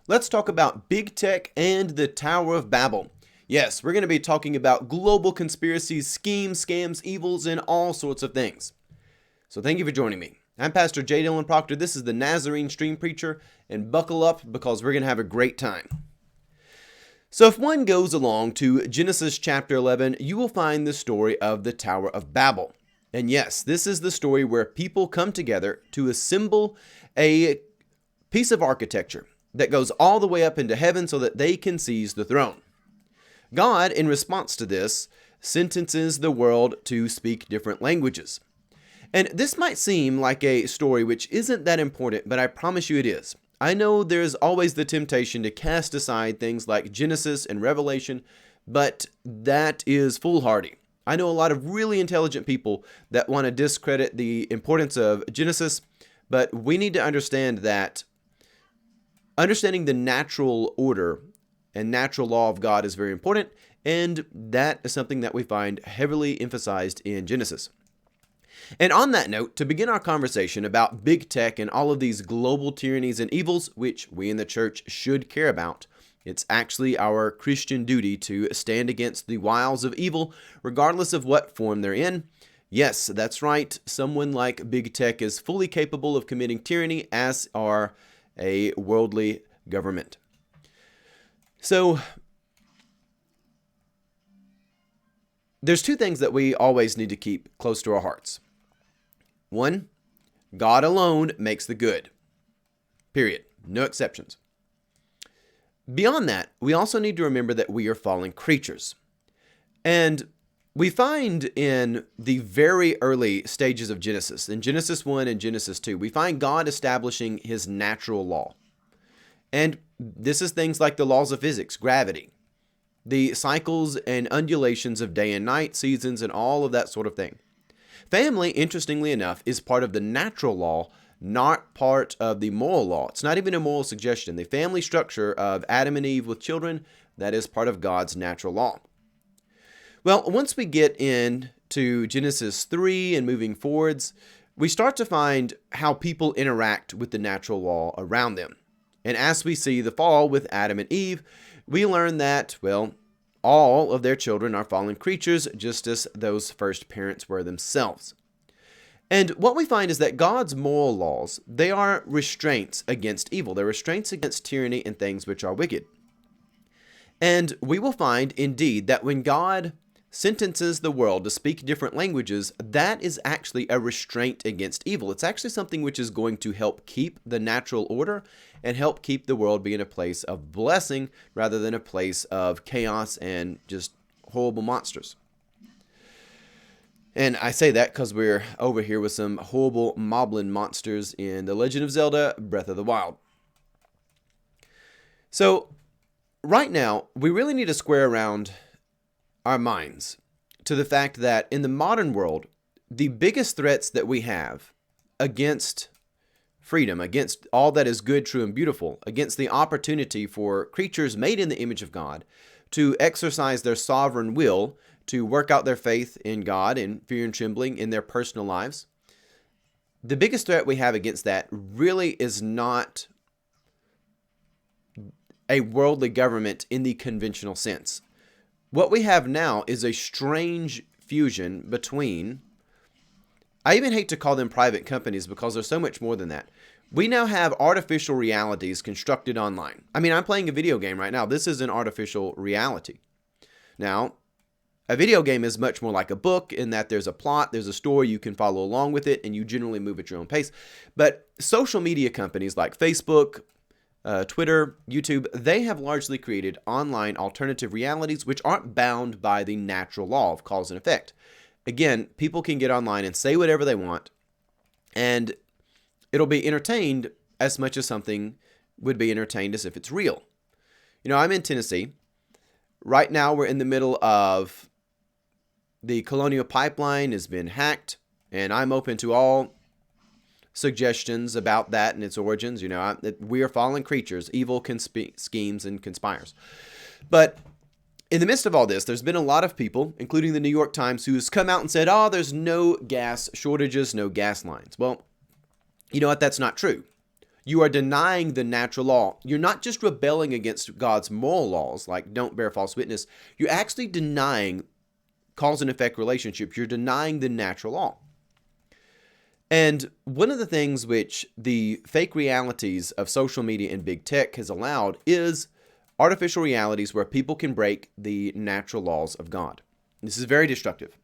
Let's talk about big tech and the Tower of Babel. Yes, we're going to be talking about global conspiracies, schemes, scams, evils, and all sorts of things. So thank you for joining me. I'm Pastor J. Dylan Proctor. This is the Nazarene Stream Preacher, and buckle up because we're going to have a great time. So if one goes along to Genesis chapter 11, you will find the story of the Tower of Babel. And yes, this is the story where people come together to assemble a piece of architecture that goes all the way up into heaven so that they can seize the throne. God, in response to this, sentences the world to speak different languages. And this might seem like a story which isn't that important, but I promise you it is. I know there's always the temptation to cast aside things like Genesis and Revelation, but that is foolhardy. I know a lot of really intelligent people that want to discredit the importance of Genesis, but we need to understand that understanding the natural order and natural law of God is very important, and that is something that we find heavily emphasized in Genesis. And on that note, to begin our conversation about big tech and all of these global tyrannies and evils, which we in the church should care about, it's actually our Christian duty to stand against the wiles of evil, regardless of what form they're in. Yes, that's right. Someone like big tech is fully capable of committing tyranny, as are a worldly government. So, there's two things that we always need to keep close to our hearts. One, God alone makes the good. Period. No exceptions. Beyond that, we also need to remember that we are fallen creatures. And we find in the very early stages of Genesis, in Genesis 1 and Genesis 2, we find God establishing his natural law. And this is things like the laws of physics, gravity, the cycles and undulations of day and night, seasons, and all of that sort of thing. Family, interestingly enough, is part of the natural law, not part of the moral law. It's not even a moral suggestion. The family structure of Adam and Eve with children, that is part of God's natural law. Well, once we get into Genesis 3 and moving forwards, we start to find how people interact with the natural law around them. And as we see the fall with Adam and Eve, we learn that, well, all of their children are fallen creatures, just as those first parents were themselves. And what we find is that God's moral laws, they are restraints against evil. They're restraints against tyranny and things which are wicked. And we will find, indeed, that when God sentences the world to speak different languages, that is actually a restraint against evil. It's actually something which is going to help keep the natural order and help keep the world being a place of blessing rather than a place of chaos and just horrible monsters. And I say that because we're over here with some horrible moblin monsters in The Legend of Zelda: Breath of the Wild. So, right now, we really need to square around our minds to the fact that in the modern world, the biggest threats that we have against freedom, against all that is good, true, and beautiful, against the opportunity for creatures made in the image of God to exercise their sovereign will, to work out their faith in God in fear and trembling in their personal lives, the biggest threat we have against that really is not a worldly government in the conventional sense. What we have now is a strange fusion between, I even hate to call them private companies because they're so much more than that. We now have artificial realities constructed online. I mean, I'm playing a video game right now. This is an artificial reality. Now, a video game is much more like a book in that there's a plot, there's a story, you can follow along with it, and you generally move at your own pace. But social media companies like Facebook, Twitter, YouTube, they have largely created online alternative realities which aren't bound by the natural law of cause and effect. Again, people can get online and say whatever they want, and it'll be entertained as much as something would be entertained as if it's real. You know, I'm in Tennessee. Right now, we're in the middle of the Colonial Pipeline has been hacked, and I'm open to all suggestions about that and its origins. You know, we are fallen creatures, evil schemes and conspires. But in the midst of all this, there's been a lot of people, including the New York Times, who's come out and said, oh, there's no gas shortages, no gas lines. Well, you know what? That's not true. You are denying the natural law. You're not just rebelling against God's moral laws, like don't bear false witness. You're actually denying cause and effect relationships. You're denying the natural law. And one of the things which the fake realities of social media and big tech has allowed is artificial realities where people can break the natural laws of God. This is very destructive.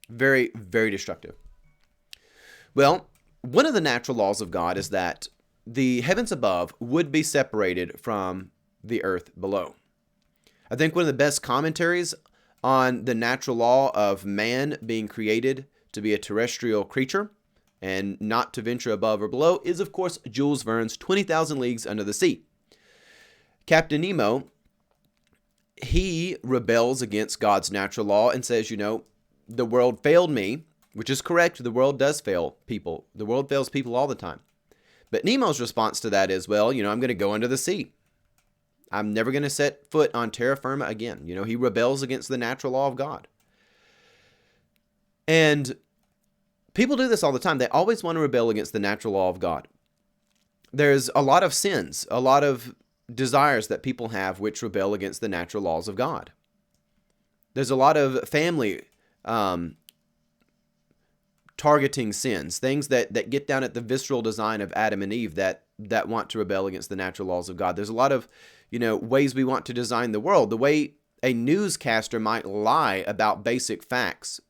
Very, very destructive. Well, one of the natural laws of God is that the heavens above would be separated from the earth below. I think one of the best commentaries on the natural law of man being created to be a terrestrial creature and not to venture above or below is, of course, Jules Verne's 20,000 Leagues Under the Sea. Captain Nemo, he rebels against God's natural law and says, the world failed me, which is correct. The world does fail people. The world fails people all the time. But Nemo's response to that is, I'm going to go under the sea. I'm never going to set foot on terra firma again. He rebels against the natural law of God. And people do this all the time. They always want to rebel against the natural law of God. There's a lot of sins, a lot of desires that people have which rebel against the natural laws of God. There's a lot of family targeting sins, things that get down at the visceral design of Adam and Eve that want to rebel against the natural laws of God. There's a lot of, ways we want to design the world. The way a newscaster might lie about basic facts,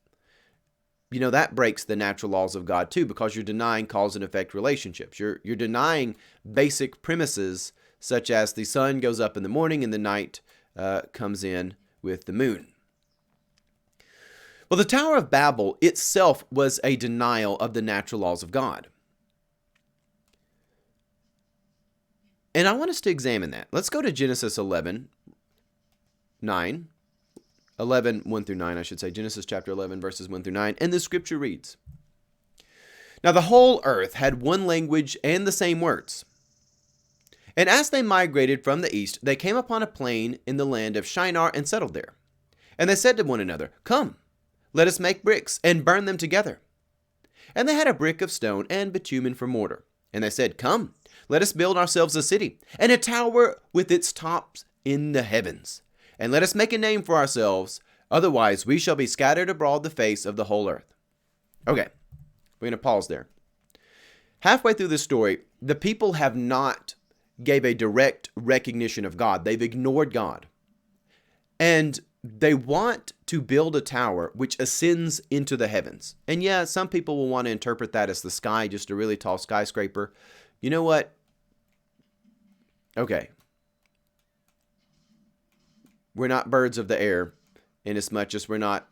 that breaks the natural laws of God too, because you're denying cause and effect relationships. You're denying basic premises such as the sun goes up in the morning and the night comes in with the moon. Well, the Tower of Babel itself was a denial of the natural laws of God. And I want us to examine that. Let's go to Genesis 11, 1 through 9, I should say. Genesis chapter 11, verses 1 through 9. And the scripture reads, "Now the whole earth had one language and the same words. And as they migrated from the east, they came upon a plain in the land of Shinar and settled there. And they said to one another, 'Come, let us make bricks and burn them together.' And they had a brick of stone and bitumen for mortar. And they said, 'Come, let us build ourselves a city, and a tower with its tops in the heavens. And let us make a name for ourselves, otherwise we shall be scattered abroad the face of the whole earth.'" Okay, we're going to pause there. Halfway through this story, the people have not gave a direct recognition of God. They've ignored God. And they want to build a tower which ascends into the heavens. And yeah, some people will want to interpret that as the sky, just a really tall skyscraper. You know what? Okay. We're not birds of the air in as much as we're not,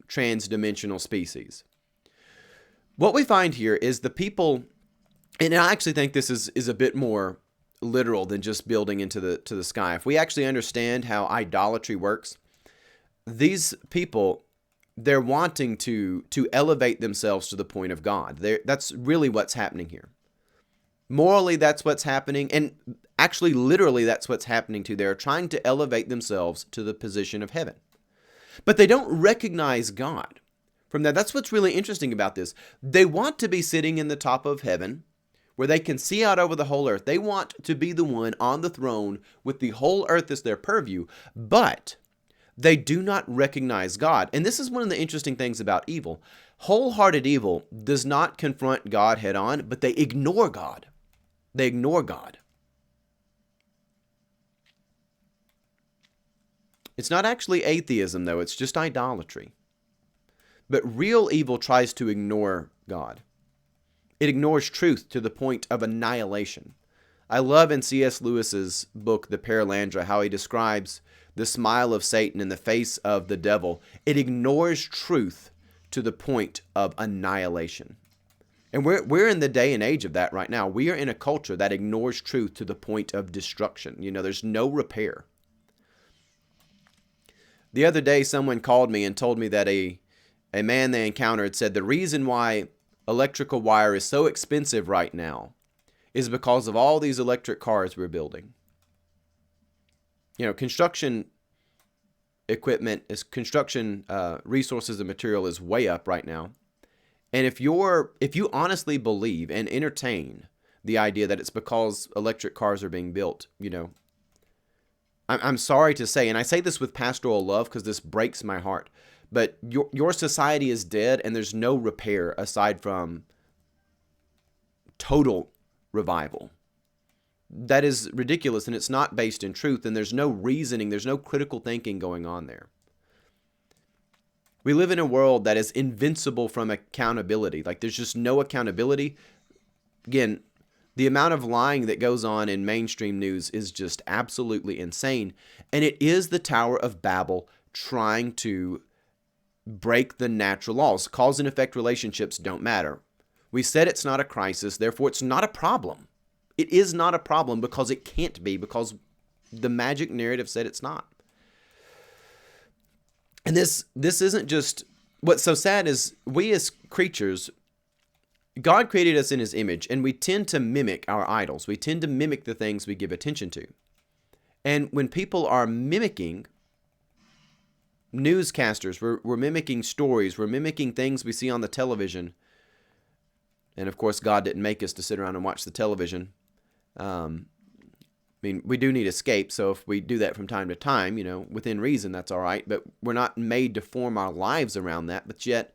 trans-dimensional species. What we find here is the people, and I actually think this is a bit more literal than just building into the sky. If we actually understand how idolatry works, these people, they're wanting to elevate themselves to the point of God. That's really what's happening here. Morally, that's what's happening, and actually, literally, that's what's happening too. They're trying to elevate themselves to the position of heaven. But they don't recognize God. From that, that's what's really interesting about this. They want to be sitting in the top of heaven, where they can see out over the whole earth. They want to be the one on the throne with the whole earth as their purview, but they do not recognize God. And this is one of the interesting things about evil. Wholehearted evil does not confront God head on, but they ignore God. They ignore God. It's not actually atheism, though. It's just idolatry. But real evil tries to ignore God. It ignores truth to the point of annihilation. I love in C.S. Lewis's book, The Paralandra, how he describes the smile of Satan in the face of the devil. It ignores truth to the point of annihilation. And we're in the day and age of that right now. We are in a culture that ignores truth to the point of destruction. There's no repair. The other day, someone called me and told me that a man they encountered said the reason why electrical wire is so expensive right now is because of all these electric cars we're building. Construction equipment, construction resources and material is way up right now. And if you honestly believe and entertain the idea that it's because electric cars are being built. I'm sorry to say, and I say this with pastoral love because this breaks my heart, but your society is dead and there's no repair aside from total revival. That is ridiculous, and it's not based in truth, and there's no reasoning, there's no critical thinking going on there. We live in a world that is invincible from accountability. Like, there's just no accountability. Again, the amount of lying that goes on in mainstream news is just absolutely insane, and it is the Tower of Babel trying to break the natural laws. Cause and effect relationships don't matter. We said it's not a crisis, therefore it's not a problem. It is not a problem because it can't be, because the magic narrative said it's not. And this isn't just, what's so sad is we as creatures, God created us in his image, and we tend to mimic our idols. We tend to mimic the things we give attention to. And when people are mimicking newscasters, we're mimicking stories, we're mimicking things we see on the television. And of course, God didn't make us to sit around and watch the television. We do need escape, so if we do that from time to time, within reason, that's all right. But we're not made to form our lives around that. But yet,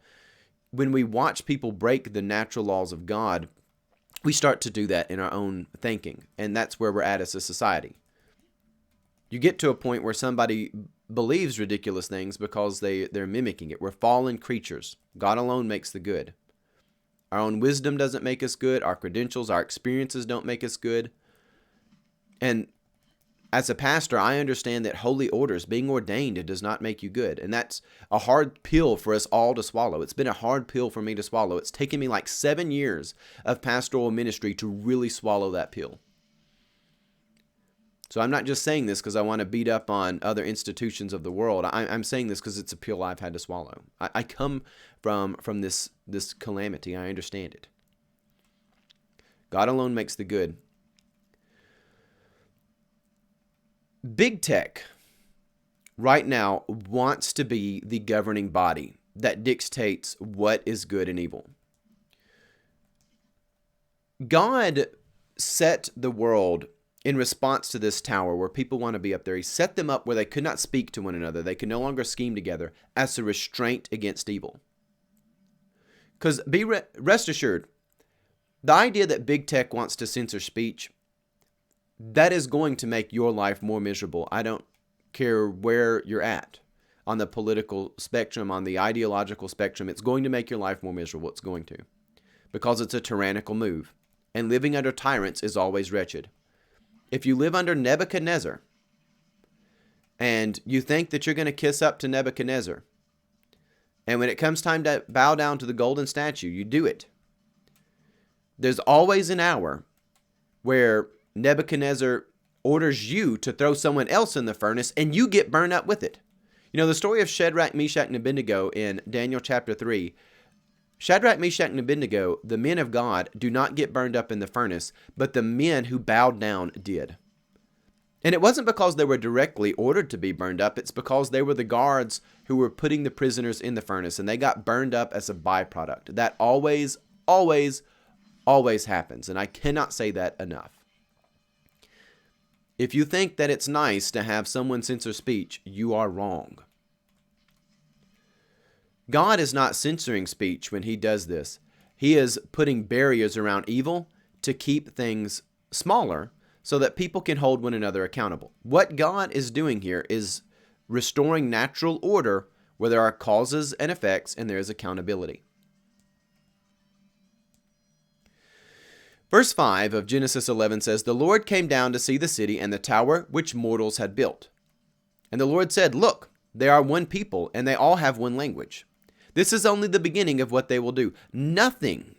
when we watch people break the natural laws of God, we start to do that in our own thinking. And that's where we're at as a society. You get to a point where somebody believes ridiculous things because they're mimicking it. We're fallen creatures. God alone makes the good. Our own wisdom doesn't make us good. Our credentials, our experiences don't make us good. And as a pastor, I understand that holy orders, being ordained, it does not make you good. And that's a hard pill for us all to swallow. It's been a hard pill for me to swallow. It's taken me like 7 years of pastoral ministry to really swallow that pill. So I'm not just saying this because I want to beat up on other institutions of the world. I'm saying this because it's a pill I've had to swallow. I come from this calamity. I understand it. God alone makes the good. Big tech right now wants to be the governing body that dictates what is good and evil. God set the world in response to this tower where people want to be up there. He set them up where they could not speak to one another. They could no longer scheme together as a restraint against evil. Because rest assured, the idea that big tech wants to censor speech, that is going to make your life more miserable. I don't care where you're at on the political spectrum, on the ideological spectrum. It's going to make your life more miserable. It's going to. Because it's a tyrannical move. And living under tyrants is always wretched. If you live under Nebuchadnezzar and you think that you're going to kiss up to Nebuchadnezzar, and when it comes time to bow down to the golden statue, you do it. There's always an hour where Nebuchadnezzar orders you to throw someone else in the furnace and you get burned up with it. The story of Shadrach, Meshach, and Abednego in Daniel chapter 3, Shadrach, Meshach, and Abednego, the men of God, do not get burned up in the furnace, but the men who bowed down did. And it wasn't because they were directly ordered to be burned up. It's because they were the guards who were putting the prisoners in the furnace, and they got burned up as a byproduct. That always, always, always happens, and I cannot say that enough. If you think that it's nice to have someone censor speech, you are wrong. God is not censoring speech when he does this. He is putting barriers around evil to keep things smaller so that people can hold one another accountable. What God is doing here is restoring natural order where there are causes and effects and there is accountability. Verse 5 of Genesis 11 says, "The Lord came down to see the city and the tower which mortals had built. And the Lord said, Look, they are one people, and they all have one language. This is only the beginning of what they will do. Nothing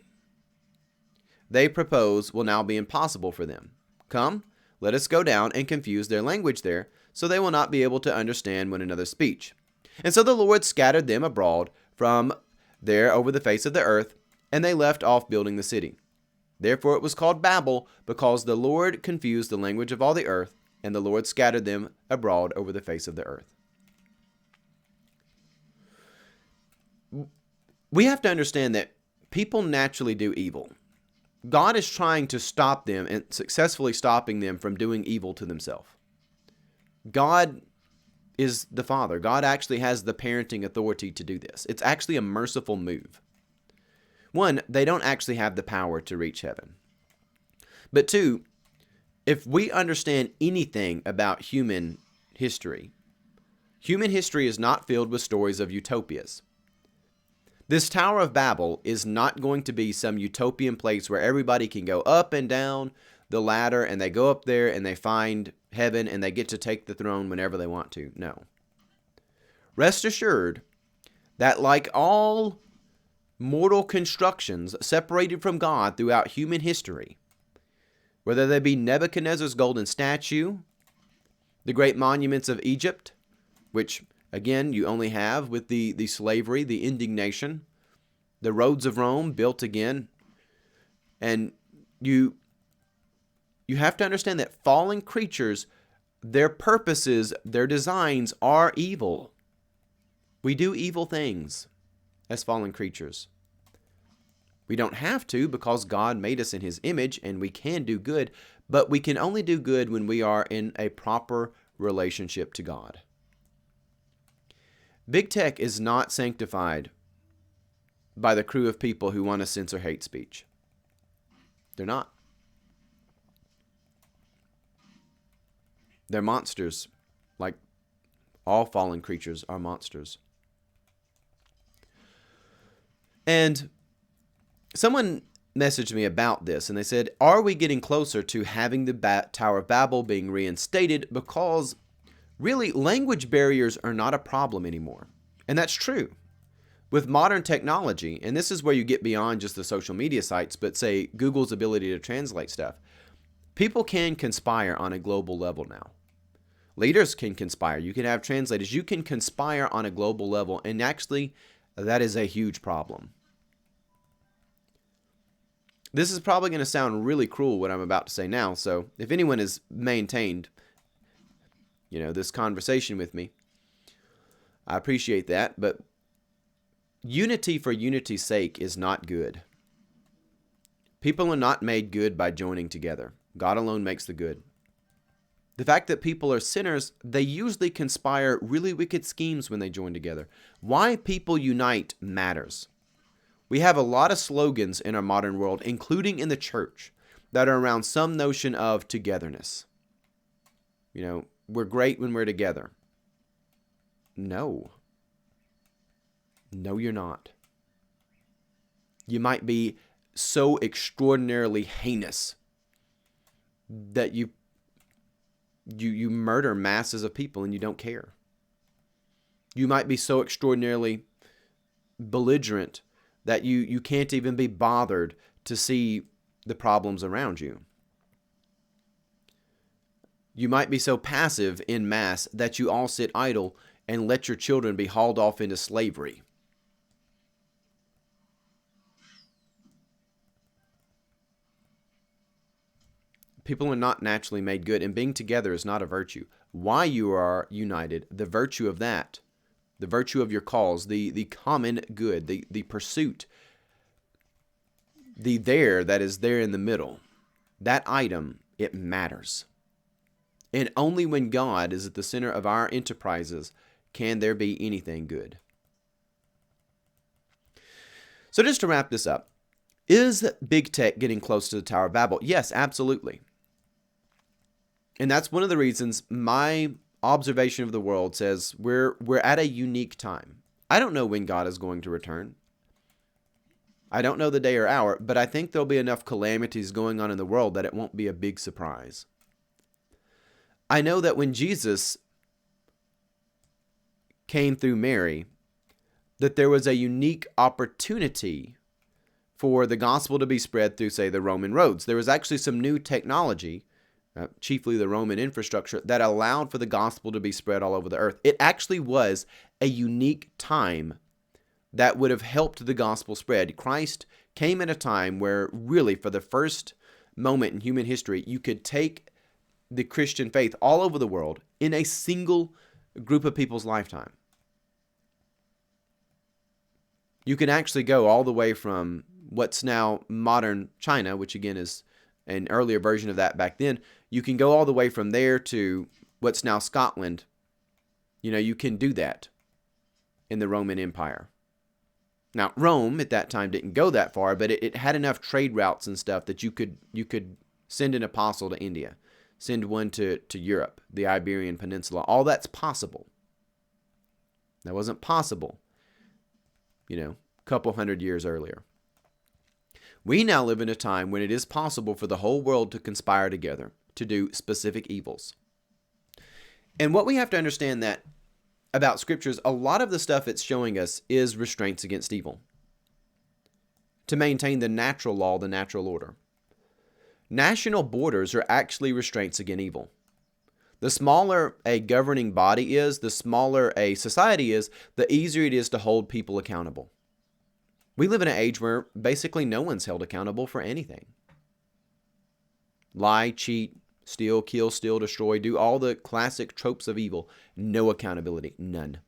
they propose will now be impossible for them. Come, let us go down and confuse their language there, so they will not be able to understand one another's speech. And so the Lord scattered them abroad from there over the face of the earth, and they left off building the city. Therefore it was called Babel, because the Lord confused the language of all the earth, and the Lord scattered them abroad over the face of the earth." We have to understand that people naturally do evil. God is trying to stop them and successfully stopping them from doing evil to themselves. God is the Father. God actually has the parenting authority to do this. It's actually a merciful move. One, they don't actually have the power to reach heaven. But two, if we understand anything about human history is not filled with stories of utopias. This Tower of Babel is not going to be some utopian place where everybody can go up and down the ladder and they go up there and they find heaven and they get to take the throne whenever they want to. No. Rest assured that like all mortal constructions separated from God throughout human history, whether they be Nebuchadnezzar's golden statue, the great monuments of Egypt, which again you only have with the slavery, the indignation, the roads of Rome built again, and you have to understand that fallen creatures, their purposes, their designs are evil. We do evil things as fallen creatures. We don't have to because God made us in His image and we can do good, but we can only do good when we are in a proper relationship to God. Big tech is not sanctified by the crew of people who want to censor hate speech. They're not. They're monsters, like all fallen creatures are monsters. And someone messaged me about this, and they said, are we getting closer to having the Tower of Babel being reinstated? Because really, language barriers are not a problem anymore. And that's true. With modern technology, and this is where you get beyond just the social media sites, but say Google's ability to translate stuff, people can conspire on a global level now. Leaders can conspire. You can have translators. You can conspire on a global level, and actually, that is a huge problem. This is probably going to sound really cruel, what I'm about to say now, so if anyone has maintained, this conversation with me, I appreciate that, but unity for unity's sake is not good. People are not made good by joining together. God alone makes the good. The fact that people are sinners, they usually conspire really wicked schemes when they join together. Why people unite matters. We have a lot of slogans in our modern world, including in the church, that are around some notion of togetherness. We're great when we're together. No. No, you're not. You might be so extraordinarily heinous that you murder masses of people and you don't care. You might be so extraordinarily belligerent that you can't even be bothered to see the problems around you. You might be so passive en masse that you all sit idle and let your children be hauled off into slavery. People are not naturally made good, and being together is not a virtue. Why you are united, the virtue of that, the virtue of your cause, the common good, the pursuit, the there that is there in the middle, that item, it matters. And only when God is at the center of our enterprises can there be anything good. So just to wrap this up, is big tech getting close to the Tower of Babel? Yes, absolutely. And that's one of the reasons my observation of the world says we're at a unique time. I don't know when God is going to return. I don't know the day or hour, but I think there'll be enough calamities going on in the world that it won't be a big surprise. I know that when Jesus came through Mary, that there was a unique opportunity for the gospel to be spread through, say, the Roman roads. There was actually some new technology, chiefly the Roman infrastructure, that allowed for the gospel to be spread all over the earth. It actually was a unique time that would have helped the gospel spread. Christ came at a time where really, for the first moment in human history, you could take the Christian faith all over the world in a single group of people's lifetime. You can actually go all the way from what's now modern China, which again is an earlier version of that back then. You can go all the way from there to what's now Scotland. You can do that in the Roman Empire. Now, Rome at that time didn't go that far, but it had enough trade routes and stuff that you could send an apostle to India, send one to Europe, the Iberian Peninsula. All that's possible. That wasn't possible, a couple hundred years earlier. We now live in a time when it is possible for the whole world to conspire together to do specific evils. And what we have to understand that about scriptures, a lot of the stuff it's showing us is restraints against evil to maintain the natural law, the natural order. National borders are actually restraints against evil. The smaller a governing body is, the smaller a society is, the easier it is to hold people accountable. We live in an age where basically no one's held accountable for anything. Lie, cheat, steal, kill, steal, destroy, do all the classic tropes of evil. No accountability, none.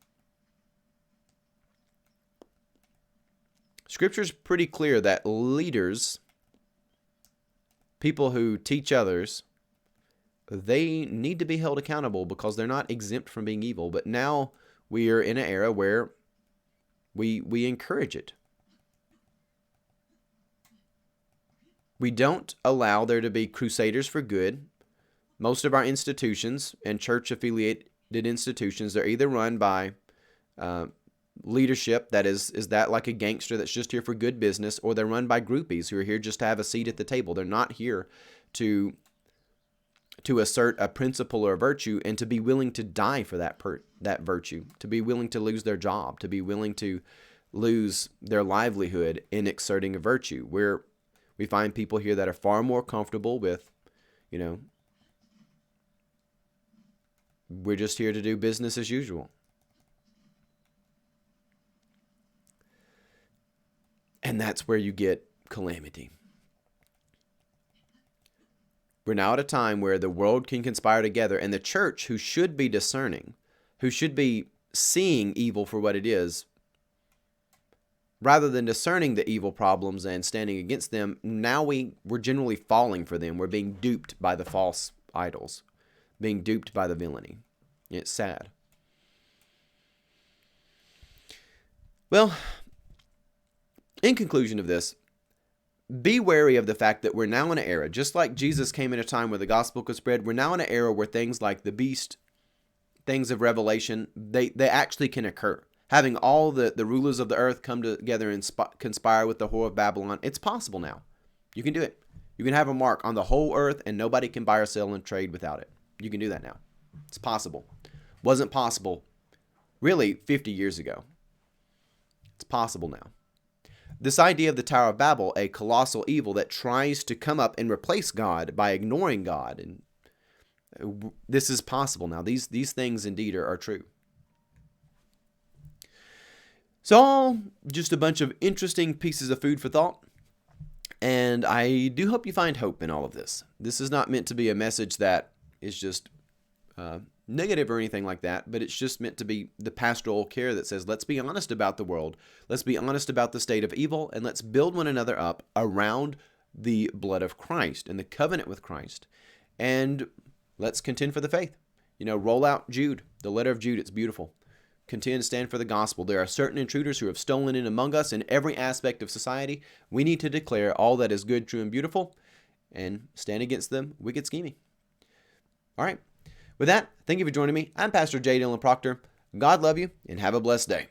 Scripture's pretty clear that leaders, people who teach others, they need to be held accountable because they're not exempt from being evil. But now we are in an era where we encourage it. We don't allow there to be crusaders for good. Most of our institutions and church-affiliated institutions, they're either run by leadership that is that like a gangster that's just here for good business, or they're run by groupies who are here just to have a seat at the table. They're not here to assert a principle or a virtue and to be willing to die for that virtue, to be willing to lose their job, to be willing to lose their livelihood in exerting a virtue. We find people here that are far more comfortable with, we're just here to do business as usual. And that's where you get calamity. We're now at a time where the world can conspire together, and the church, who should be discerning, who should be seeing evil for what it is, rather than discerning the evil problems and standing against them, now we're generally falling for them. We're being duped by the false idols, being duped by the villainy. It's sad. Well, in conclusion of this, be wary of the fact that we're now in an era, just like Jesus came in a time where the gospel could spread, we're now in an era where things like the beast, things of Revelation, they actually can occur. Having all the rulers of the earth come together and conspire with the whore of Babylon, it's possible now. You can do it. You can have a mark on the whole earth and nobody can buy or sell and trade without it. You can do that now. It's possible. Wasn't possible really 50 years ago. It's possible now. This idea of the Tower of Babel, a colossal evil that tries to come up and replace God by ignoring God, and this is possible now. These things indeed are true. So all just a bunch of interesting pieces of food for thought, and I do hope you find hope in all of this. This is not meant to be a message that is just negative or anything like that, but it's just meant to be the pastoral care that says, let's be honest about the world, let's be honest about the state of evil, and let's build one another up around the blood of Christ and the covenant with Christ, and let's contend for the faith. Roll out Jude, the letter of Jude. It's beautiful. Contend, stand for the gospel. There are certain intruders who have stolen in among us in every aspect of society. We need to declare all that is good, true, and beautiful, and stand against them wicked scheming. All right. With that, thank you for joining me. I'm Pastor J. Dylan Proctor. God love you, and have a blessed day.